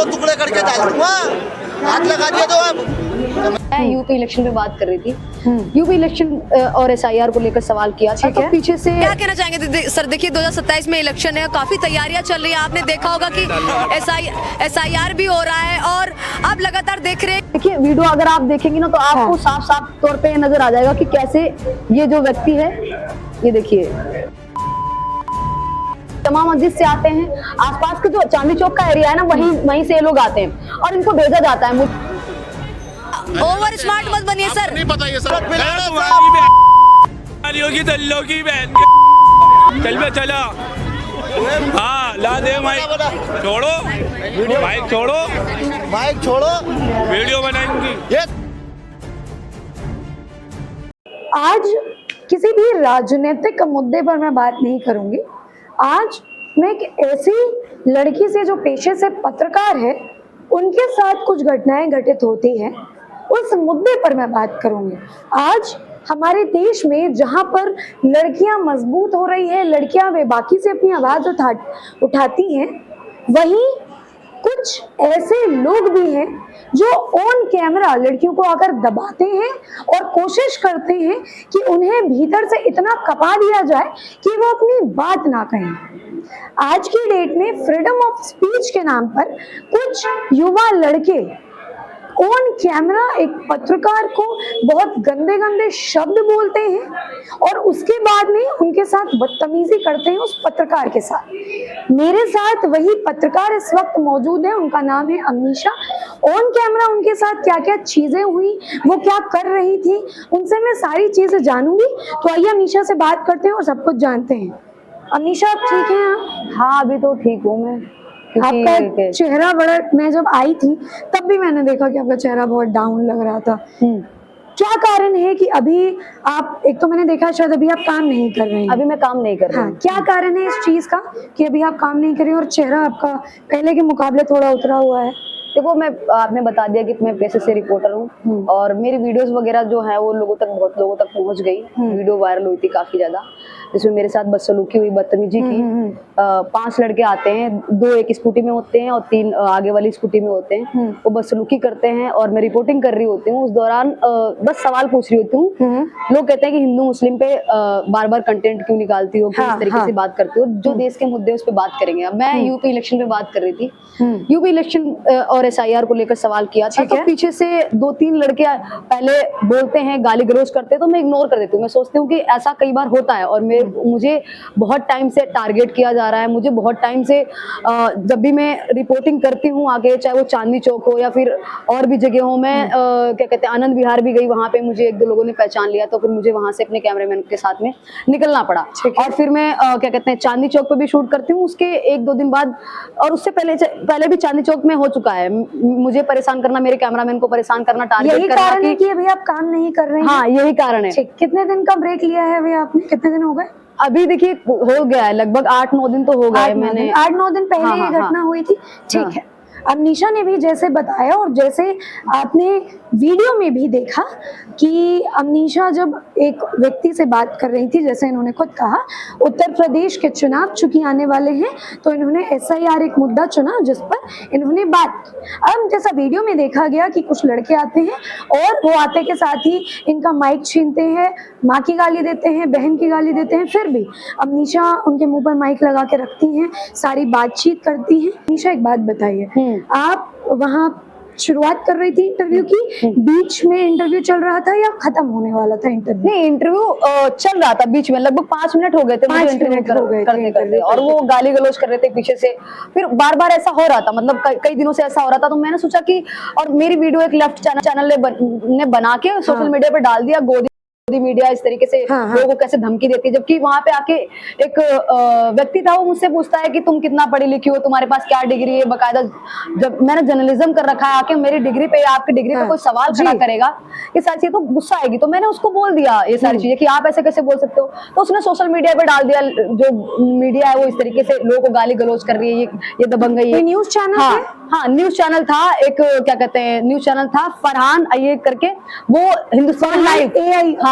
दो टुकड़े करके डाल दूंगा, हाथ लगा दिया तो अब। मैं यूपी इलेक्शन पे बात कर रही थी। यूपी इलेक्शन और एसआईआर को लेकर सवाल किया था, तो पीछे से क्या कहना चाहेंगे सर? देखिए 2027 में इलेक्शन है, काफी तैयारियां चल रही हैं। आपने देखा होगा कि एसआईआर भी हो रहा है और आप लगातार देख रहे हैं। देखिए वीडियो अगर आप देखेंगे ना तो आपको साफ साफ तौर पे नजर आ जाएगा कि कैसे ये जो व्यक्ति है, ये देखिए जमा मस्जिद से आते हैं, आसपास के जो चांदनी चौक का एरिया है ना, वहीं से ये लोग आते हैं और इनको भेजा जाता है। ओवर स्मार्ट मत बनिए सर। नहीं पता ये सर। चल पे चला। हाँ ला दे माइक छोड़ो, माइक छोड़ो, माइक छोड़ो, वीडियो बनाएंगी। ये आज किसी भी राजनीतिक मुद्दे पर मैं बात नहीं करूंगी। आज मैं एक ऐसी लड़की से जो पेशे से पत्रकार है, उनके साथ कुछ घटनाएं घटित होती हैं, उस मुद्दे पर मैं बात करूंगी। आज हमारे देश में जहां पर लड़कियां मजबूत हो रही है, लड़कियां बेबाकी से अपनी आवाज उठाती हैं, वहीं कुछ ऐसे लोग भी हैं जो ऑन कैमरा लड़कियों को आकर दबाते हैं और कोशिश करते हैं कि उन्हें भीतर से इतना कपा दिया जाए कि वो अपनी बात ना कहें। आज की डेट में फ्रीडम ऑफ स्पीच के नाम पर कुछ युवा लड़के ऑन कैमरा एक पत्रकार को बहुत गंदे गंदे शब्द बोलते हैं और उसके बाद में उनके साथ बदतमीजी करते हैं उस पत्रकार के साथ। मेरे साथ वही पत्रकार इस वक्त मौजूद है, उनका नाम है अमीशा। ऑन कैमरा उनके साथ क्या क्या चीजें हुई, वो क्या कर रही थी, उनसे मैं सारी चीजें जानूंगी। तो आइए अमीशा से बात करते हैं और सब कुछ जानते हैं। अमीशा आप ठीक हैं? हाँ अभी तो ठीक हूँ मैं। आपका चेहरा बड़ा, मैं जब आई थी तब भी मैंने देखा कि आपका चेहरा बहुत डाउन लग रहा था। क्या कारण है कि अभी आप, एक तो मैंने देखा शायद अभी आप काम नहीं कर रहे हैं। अभी मैं काम नहीं कर रही हूँ। हाँ, क्या कारण है इस चीज का कि अभी आप काम नहीं कर रहे हैं और चेहरा आपका पहले के मुकाबले थोड़ा उतरा हुआ है? देखो आपने बता दिया कि मैं पेशे से रिपोर्टर हूँ और मेरी वीडियोस वगैरह जो है वो बहुत लोगों तक पहुंच गई। वीडियो वायरल हुई थी काफी ज्यादा, जिसमें मेरे साथ बदसलूकी हुई, बदतमीजी की। 5 लड़के आते हैं, 2 एक स्कूटी में होते हैं और 3 आगे वाली स्कूटी में होते हैं। वो बदसलूकी करते हैं और मैं रिपोर्टिंग कर रही होती हूँ। उस दौरान बस सवाल पूछ रही होती हूँ। लोग कहते हैं कि हिंदू मुस्लिम पे बार बार कंटेंट क्यों निकालती हो, किस तरीके से बात करती हो, जो देश के मुद्दे उस पर बात करेंगे। मैं यूपी इलेक्शन पे बात कर रही थी। यूपी इलेक्शन और एसआईआर को लेकर सवाल किया था, तो पीछे से 2-3 लड़के पहले बोलते हैं, गाली गलौज करते हैं, तो मैं इग्नोर कर देती हूँ। मैं सोचती हूँ कि ऐसा कई बार होता है और मुझे बहुत टाइम से टारगेट किया जा रहा है। मुझे बहुत टाइम से जब भी मैं रिपोर्टिंग करती हूँ आगे, चाहे वो चांदनी चौक हो या फिर और भी जगह हो, मैं क्या कहते हैं आनंद विहार भी गई, वहां पे मुझे 1-2 लोगों ने पहचान लिया, तो फिर मुझे वहां से अपने कैमरामैन के साथ में निकलना पड़ा। और फिर मैं क्या कहते हैं चांदनी चौक पे भी शूट करती हूँ। उसके 1-2 दिन बाद, और उससे पहले भी चांदनी चौक में हो चुका है, मुझे परेशान करना, मेरे कैमरामैन को परेशान करना, टारगेट करना। यही कारण है कि अभी आप काम नहीं कर रहे हैं? हाँ यही कारण है। कितने दिन का ब्रेक लिया है अभी आपने? कितने दिन हो गए? अभी देखिए हो गया है लगभग 8-9 दिन तो हो गए। मैंने 8-9 दिन पहले ये घटना हुई थी। ठीक है। अमीशा ने भी जैसे बताया और जैसे आपने वीडियो में भी देखा कि अमीशा जब एक व्यक्ति से बात कर रही थी, जैसे इन्होंने खुद कहा, उत्तर प्रदेश के चुनाव चूंकि आने वाले हैं तो इन्होंने एसआईआर एक मुद्दा चुना जिस पर इन्होंने बात की। अब जैसा वीडियो में देखा गया कि कुछ लड़के आते हैं और वो आते के साथ ही इनका माइक छीनते हैं, माँ की गाली देते हैं, बहन की गाली देते हैं, फिर भी अमीशा उनके मुंह पर माइक लगा के रखती हैं, सारी बातचीत करती हैं। अमीशा एक बात बताइए, आप वहाँ शुरुआत कर रही थी इंटरव्यू की, बीच में इंटरव्यू चल रहा था या खत्म होने वाला था इंटरव्यू? नहीं, इंटरव्यू चल रहा था बीच में, लगभग 5 मिनट हो गए थे मुझे इंटरव्यू करते और वो गाली गलौज कर रहे थे पीछे से। फिर बार बार ऐसा हो रहा था, मतलब कई दिनों से ऐसा हो रहा था, तो मैंने सोचा कि, और मेरी वीडियो एक लेफ्ट चैनल ने बना के सोशल मीडिया पे डाल दिया, गोदी मीडिया इस तरीके से लोगों को कैसे धमकी देती है। जबकि वहां पे आके एक व्यक्ति था, वो मुझसे पूछता है कि तुम कितना पढ़ी लिखी हो, तुम्हारे पास क्या डिग्री है। बकायदा जब मैंने जर्नलिज्म कर रखा है, आके मेरी डिग्री पे, आपकी डिग्री पे कोई सवाल खड़ा करेगा, ये सारी चीजें तो गुस्सा आएगी। तो मैंने उसको बोल दिया ये सारी चीजें कि आप ऐसे कैसे बोल सकते हो। तो उसने सोशल मीडिया पे डाल दिया, जो मीडिया है वो इस तरीके से लोगों को गाली गलौज कर रही है, ये दबंगई है। News channel? हाँ न्यूज चैनल था, एक क्या कहते हैं न्यूज चैनल था फरहान अय्यर करके, वो हिंदुस्तान लाइव,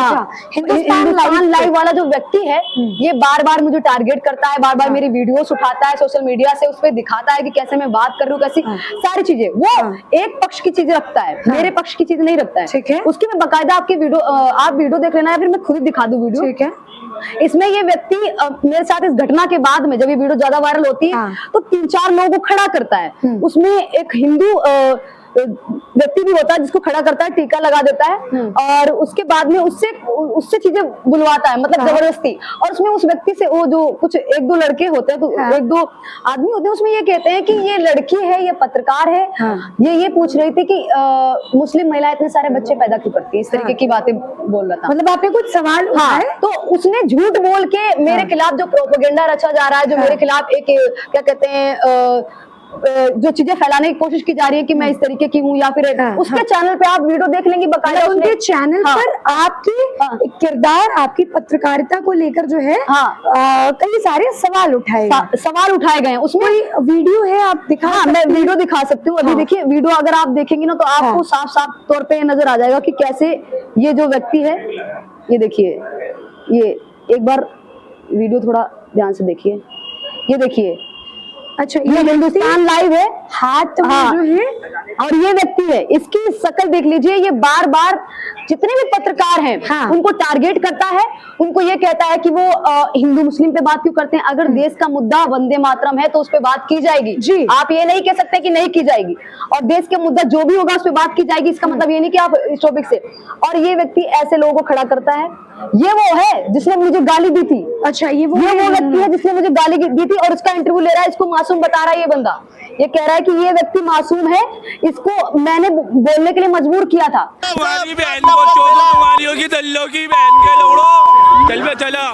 हाँ, हिंदुस्तान लाइव वाला जो व्यक्ति है ये बार बार मुझे टारगेट करता है, बार बार मेरी वीडियोस उठाता है सोशल मीडिया से, उसपे दिखाता है कि कैसे मैं बात कर रही हूँ, कैसी सारी चीजें, वो एक पक्ष की चीजें रखता है, मेरे पक्ष की चीज नहीं रखता है। ठीक है। उसकी मैं बकायदा आपकी वीडियो, आप वीडियो देख लेना है, फिर मैं खुद ही दिखा दूं वीडियो। ठीक है। इसमें ये व्यक्ति मेरे साथ इस घटना के बाद में, जब ये वीडियो ज्यादा वायरल होती है, तो 3-4 लोगों को खड़ा करता है। उसमें एक हिंदू व्यक्ति भी होता है जिसको खड़ा करता है, टीका लगा देता है, और उसके बाद में उससे चीजें बुलवाता है, मतलब जबरदस्ती। और उसमें उस व्यक्ति से वो जो कुछ 1-2 लड़के होते हैं, तो 1-2 आदमी होते हैं, उसमें ये कहते हैं कि ये लड़की है, ये पत्रकार है, ये पूछ रही थी कि मुस्लिम महिला इतने सारे बच्चे पैदा क्यों करती है, इस तरीके की बातें बोल रहा था। मतलब आपने कुछ सवाल उठाए? तो उसने झूठ बोल के मेरे खिलाफ जो प्रोपेगेंडा रचा जा रहा है, जो मेरे खिलाफ एक क्या कहते हैं जो चीजें फैलाने की कोशिश की जा रही है कि मैं इस तरीके की हूँ, या फिर उसके चैनल पे आप वीडियो देख लेंगे बकायदा, उनके चैनल पर आपके किरदार, आपकी पत्रकारिता को लेकर जो है कई सारे सवाल उठाए गए। उसमें वीडियो है, आप दिखा? मैं वीडियो दिखा सकती हूँ। अभी देखिए वीडियो अगर आप देखेंगे ना, तो आपको साफ साफ तौर पे नजर आ जाएगा कि कैसे ये जो व्यक्ति है, ये देखिए, ये एक बार वीडियो थोड़ा ध्यान से देखिए, ये देखिए, अच्छा ये हिंदुस्तान लाइव है, हाथ जो है, और ये व्यक्ति है, इसकी शक्ल देख लीजिए, ये बार बार जितने भी पत्रकार हैं उनको टारगेट करता है, उनको ये कहता है कि वो हिंदू मुस्लिम पे बात क्यों करते हैं, अगर देश का मुद्दा वंदे मातरम है तो उस पे बात की जाएगी जी, आप ये नहीं कह सकते कि नहीं की जाएगी, और देश के मुद्दा जो भी होगा उस पे बात की जाएगी, इसका मतलब ये नहीं कि आप इस टॉपिक से। और ये व्यक्ति ऐसे लोगों को खड़ा करता है, ये वो है जिसने मुझे गाली दी थी। अच्छा, ये वो व्यक्ति है जिसने मुझे गाली दी थी, और उसका इंटरव्यू ले रहा है, इसको मासूम बता रहा है ये बंदा, ये कह रहा है कि ये व्यक्ति मासूम है, इसको मैंने बोलने के लिए मजबूर किया था। तुम्हारी बहन को चोदो, तुम्हारी होगी दल्लो की बहन के लोड़ो, चल बे चला।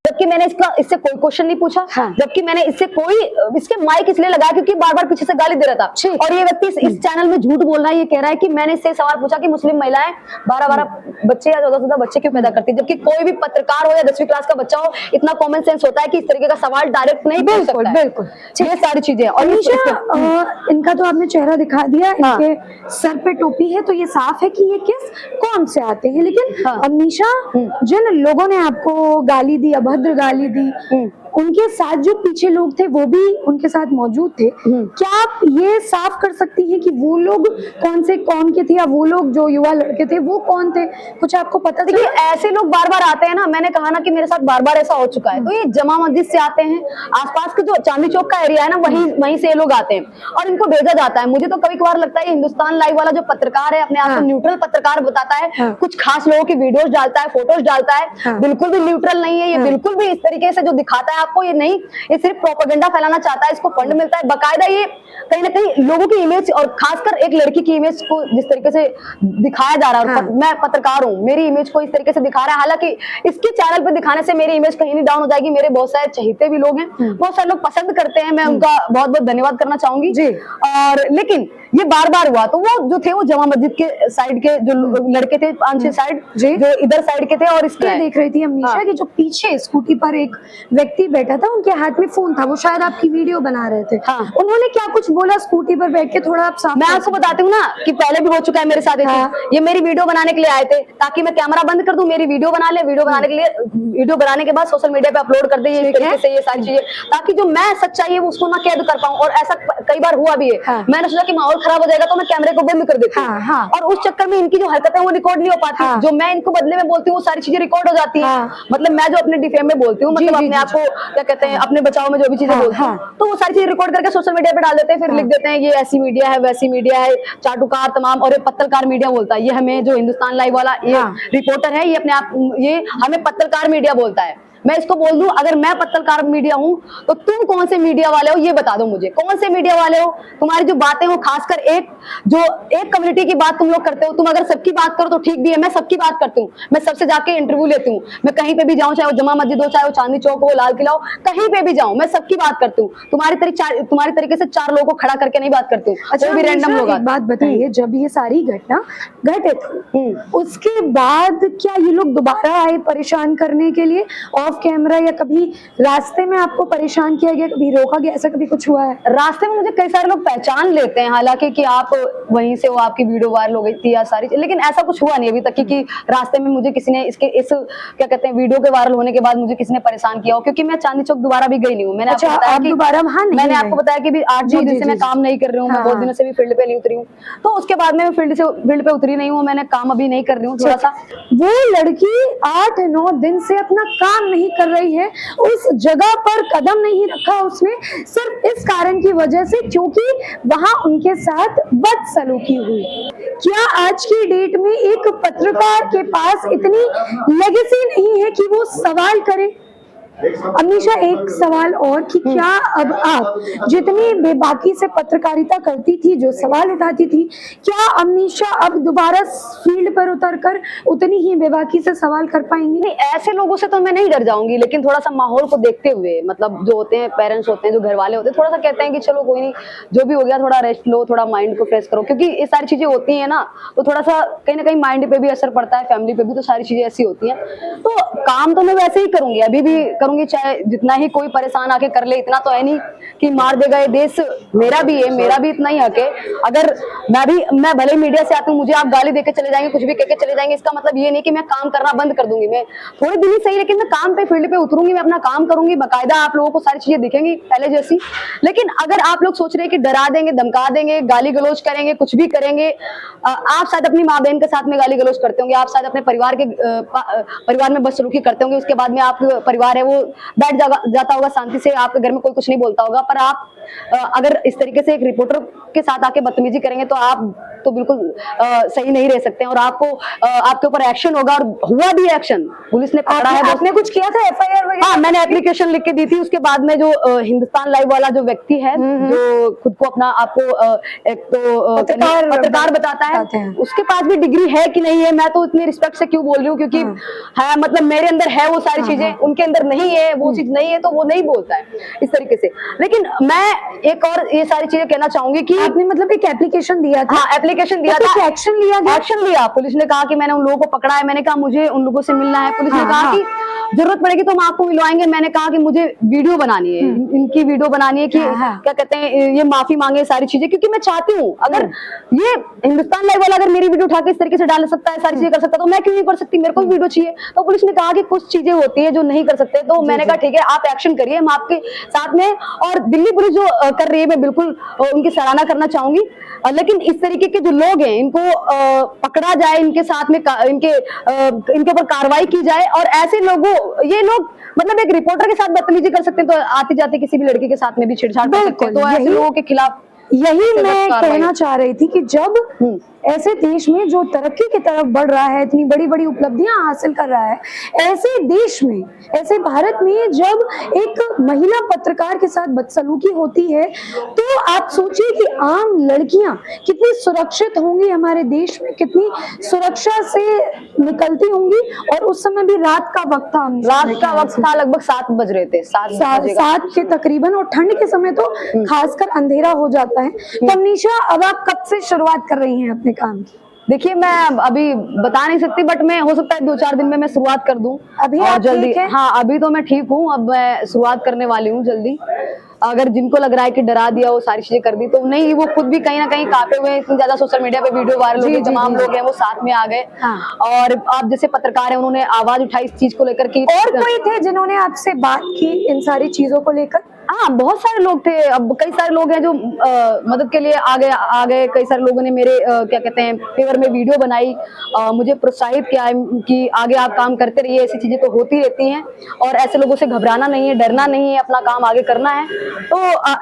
जबकि मैंने इससे कोई क्वेश्चन नहीं पूछा, जबकि मैंने इसके माइक इसलिए लगाया क्योंकि बार बार पीछे से गाली दे रहा था, और ये व्यक्ति इस चैनल में झूठ बोल रहा है, ये कह रहा है कि मैंने इससे सवाल पूछा कि मुस्लिम महिलाएं 12-12 बच्चे या 14-14 बच्चे क्यों पैदा करती है, जबकि कोई भी पत्रकार हो या 10वीं क्लास का बच्चा हो, इतना कॉमन सेंस होता है कि इस तरीके का सवाल डायरेक्ट नहीं पूछ सकता। बिल्कुल, ये सारी चीजें। और इनका तो आपने चेहरा दिखा दिया, इनके सर पे टोपी है, तो ये साफ है कि ये कौन से आते हैं। लेकिन अमीषा, जिन लोगों ने आपको गाली दी, अभद्र गाली दी, उनके साथ जो पीछे लोग थे वो भी उनके साथ मौजूद थे, क्या आप ये साफ कर सकती हैं कि वो लोग कौन से कौम के थे, या वो लोग जो युवा लड़के थे वो कौन थे, कुछ आपको पता? देखिए, ऐसे लोग बार बार आते हैं ना, मैंने कहा ना कि मेरे साथ बार बार ऐसा हो चुका है, तो ये जमा मस्जिद से आते हैं, आसपास के जो चांदनी चौक का एरिया है ना, वहीं से ये लोग आते हैं, और इनको भेजा जाता है। मुझे तो कभी कभार लगता है हिंदुस्तान लाइव वाला जो पत्रकार है, अपने आप को न्यूट्रल पत्रकार बताता है, कुछ खास लोगों की वीडियोस डालता है, फोटोज डालता है, बिल्कुल भी न्यूट्रल नहीं है ये, बिल्कुल भी इस तरीके से जो दिखाता है आपको, ये नहीं, ये सिर्फ प्रोपेगेंडा फैलाना चाहता है, इसको फंड मिलता है बकायदा। ये कहीं ना कहीं लोगों की इमेज, और खासकर एक लड़की की इमेज को जिस तरीके से दिखाया जा रहा है, मैं पत्रकार हूँ, मेरी इमेज को इस तरीके से दिखा रहा है, हालांकि इसके चैनल पे दिखाने से मेरी इमेज कहीं नहीं डाउन हो जाएगी, मेरे बहुत सारे चहेते भी लोग हैं, बहुत सारे लोग पसंद करते हैं, मैं उनका बहुत बहुत धन्यवाद करना चाहूंगी जी। और लेकिन ये बार बार हुआ, तो वो जो थे वो जमा मस्जिद के साइड के जो लड़के थे, 5-6 साइड जो इधर साइड के थे, और इसके देख रही थी अमीषा कि जो पीछे स्कूटी पर एक व्यक्ति बैठा था, उनके हाथ में फोन था, वो शायद आपकी वीडियो बना रहे थे। उन्होंने क्या कुछ बोला स्कूटी पर बैठ के, थोड़ा आप मैं आपको बताती हूँ ना कि पहले भी हो चुका है मेरे साथ। ये मेरी वीडियो बनाने के लिए आए थे ताकि मैं कैमरा बंद कर दूं, मेरी वीडियो बना ले, वीडियो बनाने के लिए, वीडियो बनाने के बाद सोशल मीडिया पे अपलोड कर दे, ये तरीके से ये सारी चीजें, ताकि जो मैं सच्चाई है उसको ना कैद कर पाऊं। और ऐसा कई बार हुआ भी है, मैंने सोचा कि माहौल खराब हो जाएगा तो मैं कैमरे को बंद कर देती हूँ, और उस चक्कर में इनकी जो हरकतें वो रिकॉर्ड नहीं हो पाती, जो मैं इनको बदले में बोलती हूँ वो सारी चीजें रिकॉर्ड हो जाती है। मतलब मैं जो अपने डिफेम में बोलती हूँ, मतलब अपने आप को क्या कहते हैं, अपने बचाव में जो भी चीजें बोलती हूँ, तो वो सारी चीजें रिकॉर्ड करके सोशल मीडिया पे डाल देते हैं, फिर लिख देते हैं ये ऐसी मीडिया है, वैसी मीडिया है, चाटुकार तमाम, और ये पत्रकार मीडिया बोलता है। ये हमें जो हिंदुस्तान लाइव वाला ये रिपोर्टर है, ये अपने आप, ये हमें पत्रकार मीडिया बोलता है। मैं इसको बोल दूं, अगर मैं पत्रकार मीडिया हूं तो तुम कौन से मीडिया वाले हो, ये बता दो मुझे, कौन से मीडिया वाले हो। तुम्हारी जो बातें हो, खासकर एक कम्युनिटी की बात तुम लोग करते हो, तुम अगर सबकी बात करो तो ठीक भी है, मैं सबकी बात करती हूँ, मैं सबसे जाके इंटरव्यू लेती हूँ, मैं कहीं पे भी जाऊँ, चाहे वो जमा मस्जिद हो, चाहे वो चांदनी चौक हो, लाल किला हो, कहीं पे भी जाऊँ, मैं सबकी बात करती हूँ। तुम्हारी तरीके से 4 लोगों को खड़ा करके नहीं बात करती हूँ। अच्छा, भी रैंडम लोग। बात बताइए, जब ये सारी घटना घटित उसके बाद क्या ये लोग दोबारा आए परेशान करने के लिए, और ऑफ कैमरा या कभी रास्ते में आपको परेशान किया गया, कभी रोका गया, ऐसा कभी कुछ हुआ है? रास्ते में मुझे कई सारे लोग पहचान लेते हैं, हालांकि कि आप वहीं से हो, आपकी वीडियो वायरल हो गई थी या सारी, लेकिन ऐसा कुछ हुआ नहीं अभी तक कि रास्ते में मुझे किसी ने इस क्या कहते हैं वीडियो के वायरल होने के बाद मुझे किसी ने परेशान किया हो, क्योंकि मैं चांदनी चौक दोबारा भी गई नहीं हूँ। मैंने अच्छा, आप दोबारा वहां नहीं मैंने गए? आपको बताया कि 8-9 दिन से मैं काम नहीं कर रही हूँ, मैं बहुत दिनों से भी फील्ड पे नहीं उतरी हूँ, तो उसके बाद में फील्ड पे उतरी नहीं हूँ, मैंने काम अभी नहीं कर रही हूँ थोड़ा सा। वो लड़की 8-9 दिन से अपना काम नहीं कर रही है, उस जगह पर कदम नहीं रखा उसने, सिर्फ इस कारण की वजह से क्योंकि वहां उनके साथ बदसलूकी हुई। क्या आज की डेट में एक पत्रकार के पास इतनी लेगेसी नहीं है कि वो सवाल करे? अमीशा, एक सवाल और कि क्या अब आप जितनी बेबाकी से पत्रकारिता करती थी, जो सवाल उठाती थी, क्या अमीशा अब दोबारा फील्ड पर उतरकर उतनी ही बेबाकी से सवाल कर पाएंगी? नहीं, ऐसे लोगों से तो मैं नहीं डर जाऊंगी, लेकिन थोड़ा सा माहौल को देखते हुए, मतलब जो होते हैं पेरेंट्स होते हैं, जो घर वाले होते हैं, थोड़ा सा कहते हैं कि चलो कोई नहीं, जो भी हो गया थोड़ा रेस्ट लो, थोड़ा माइंड को फ्रेश करो, क्योंकि ये सारी चीजें होती है ना, तो थोड़ा सा कहीं ना कहीं माइंड पे भी असर पड़ता है, फैमिली पे भी, तो सारी चीजें ऐसी होती हैं। तो काम तो मैं वैसे ही करूंगी, अभी भी करूंगी, चाहे जितना ही कोई परेशान आके कर ले, इतना तो है नहीं कि मार देगा ये देश, मेरा भी है, मेरा भी इतना ही हक है। अगर मैं भले मीडिया से आती हूँ, मुझे आप गाली देके चले जाएंगे, कुछ भी कहके चले जाएंगे, इसका मतलब ये नहीं कि मैं काम करना बंद कर दूंगी। मैं थोड़े दिन ही सही, लेकिन मैं काम पे फील्ड पे उतरूंगी, मैं अपना काम करूंगी, बाकायदा आप लोगों को सारी चीजें दिखेंगी पहले जैसी। लेकिन अगर आप लोग सोच रहे हैं कि डरा देंगे, धमका देंगे, गाली गलौज करेंगे, कुछ भी करेंगे, आप शायद अपनी माँ बहन के साथ में गाली गलौज करते होंगे, आप शायद अपने परिवार में बदसलूकी करते होंगे, उसके बाद में आपका परिवार है वो बैठ जाता होगा शांति से, आपके घर में कोई कुछ नहीं बोलता होगा। पर आप अगर इस तरीके से एक रिपोर्टर के साथ आके बदतमीजी करेंगे तो आप तो बिल्कुल सही नहीं रह सकते हैं, और आपको आपके ऊपर एक्शन होगा, और हुआ भी एक्शन, पुलिस ने पकड़ा है। आपने कुछ किया था, FIR वगैरह? हाँ, मैंने एप्लीकेशन लिख के दी थी। उसके बाद में जो हिंदुस्तान लाइव वाला जो व्यक्ति है, जो खुद को अपना आपको एक तो पत्रकार बताता है, उसके पास भी डिग्री है कि नहीं है, मैं तो इतनी रिस्पेक्ट से क्यों बोल रही हूँ, क्योंकि है मतलब मेरे अंदर है वो सारी चीजें, उनके अंदर नहीं है, वो चीज नहीं है, तो वो नहीं बोलता है इस तरीके से। लेकिन मैं एक और ये सारी चीजें कहना चाहूंगी कि आपने मतलब एक एप्लीकेशन दिया था? हाँ, एप्लीकेशन दिया था। एक्शन लिया गया? एक्शन लिया, पुलिस ने कहा कि मैंने उन लोगों को पकड़ा है, मैंने कहा मुझे उन लोगों से मिलना है, पुलिस ने कहा कि जरूरत पड़ेगी तो हम आपको मिलवाएंगे, मैंने कहा कि मुझे वीडियो बनानी है, इनकी वीडियो बनानी है कि क्या कहते हैं ये माफी मांगे, सारी चीजें, क्योंकि मैं चाहती हूँ अगर ये हिंदुस्तान लाइव वाला अगर मेरी वीडियो उठा के इस तरीके से डाल सकता है, सारी चीजें कर सकता है, तो मैं क्यों नहीं कर सकती? मेरे को भी वीडियो चाहिए। तो पुलिस ने कहा कि कुछ चीजें होती है जो नहीं कर सकते, तो मैंने कहा ठीक है, आप एक्शन करिए, हम आपके साथ में। और दिल्ली पुलिस जो कर रही है, मैं बिल्कुल उनकी सराहना करना चाहूंगी, लेकिन इस तरीके के जो लोग हैं इनको पकड़ा जाए, इनके साथ में इनके ऊपर कार्रवाई की जाए, और ऐसे लोगों, ये लोग मतलब एक रिपोर्टर के साथ बदतमीजी कर सकते हैं, तो आते जाते किसी भी लड़की के साथ में भी छेड़छाड़ कर सकते हैं, तो ऐसे लोगों के खिलाफ यही मैं कहना चाह रही थी कि जब ऐसे देश में जो तरक्की की तरफ बढ़ रहा है, इतनी बड़ी बड़ी उपलब्धियां हासिल कर रहा है, ऐसे देश में, ऐसे भारत में जब एक महिला पत्रकार के साथ बदसलूकी होती है, तो आप सोचिए कि आम लड़कियां कितनी सुरक्षित होंगी हमारे देश में, कितनी सुरक्षा से निकलती होंगी। और उस समय भी रात का वक्त था, लगभग 7 बज रहे थे, 7 के तकरीबन, और ठंड के समय तो खासकर अंधेरा हो जाता है। तो अमीशा, अब आप कब से शुरुआत कर रही हैं अपने काम की? देखिए, मैं अभी बता नहीं सकती, बट मैं हो सकता है 2-4 दिन में मैं शुरुआत कर दूं। अभी आप जल्दी? ठीक है? हाँ, अभी तो मैं ठीक हूँ, अब मैं शुरुआत करने वाली हूँ जल्दी। अगर जिनको लग रहा है कि डरा दिया, वो सारी चीजें कर दी, तो नहीं, वो खुद भी कहीं ना कहीं कांपे हुए, इतनी ज्यादा सोशल मीडिया पे वीडियो वायरल हो गई, तमाम लोग हैं वो साथ में आ गए। और आप जैसे पत्रकार हैं, उन्होंने आवाज उठाई इस चीज को लेकर की। और कोई थे जिन्होंने आपसे बात की इन सारी चीजों को लेकर? हाँ, बहुत सारे लोग थे। अब कई सारे लोग हैं जो मदद के लिए आ गए। कई सारे लोगों ने मेरे क्या कहते हैं फेवर में वीडियो बनाई, मुझे प्रोत्साहित किया है कि आगे आप काम करते रहिए, ऐसी चीजें तो होती रहती हैं, और ऐसे लोगों से घबराना नहीं है, डरना नहीं है, अपना काम आगे करना है। तो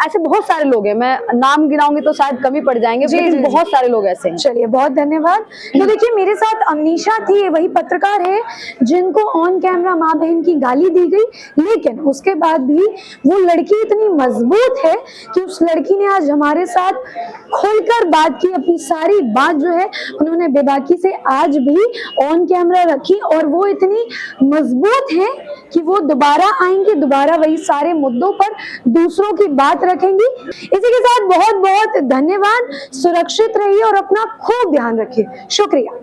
ऐसे बहुत सारे लोग हैं, मैं नाम गिनाऊंगी तो शायद कम ही पड़ जाएंगे, लेकिन बहुत सारे लोग ऐसे हैं। चलिए, बहुत धन्यवाद। तो देखिए, मेरे साथ अमीशा थी, वही पत्रकार है जिनको ऑन कैमरा माँ बहन की गाली दी गई, लेकिन उसके बाद भी वो लड़की इतनी मजबूत है कि उस लड़की ने आज हमारे साथ खुलकर बात की, अपनी सारी बात जो है उन्होंने बेबाकी से आज भी ऑन कैमरा रखी, और वो इतनी मजबूत है कि वो दोबारा आएंगे, दोबारा वही सारे मुद्दों पर दूसरों की बात रखेंगी। इसी के साथ बहुत बहुत धन्यवाद। सुरक्षित रहिए और अपना खूब ध्यान रखिए। शुक्रिया।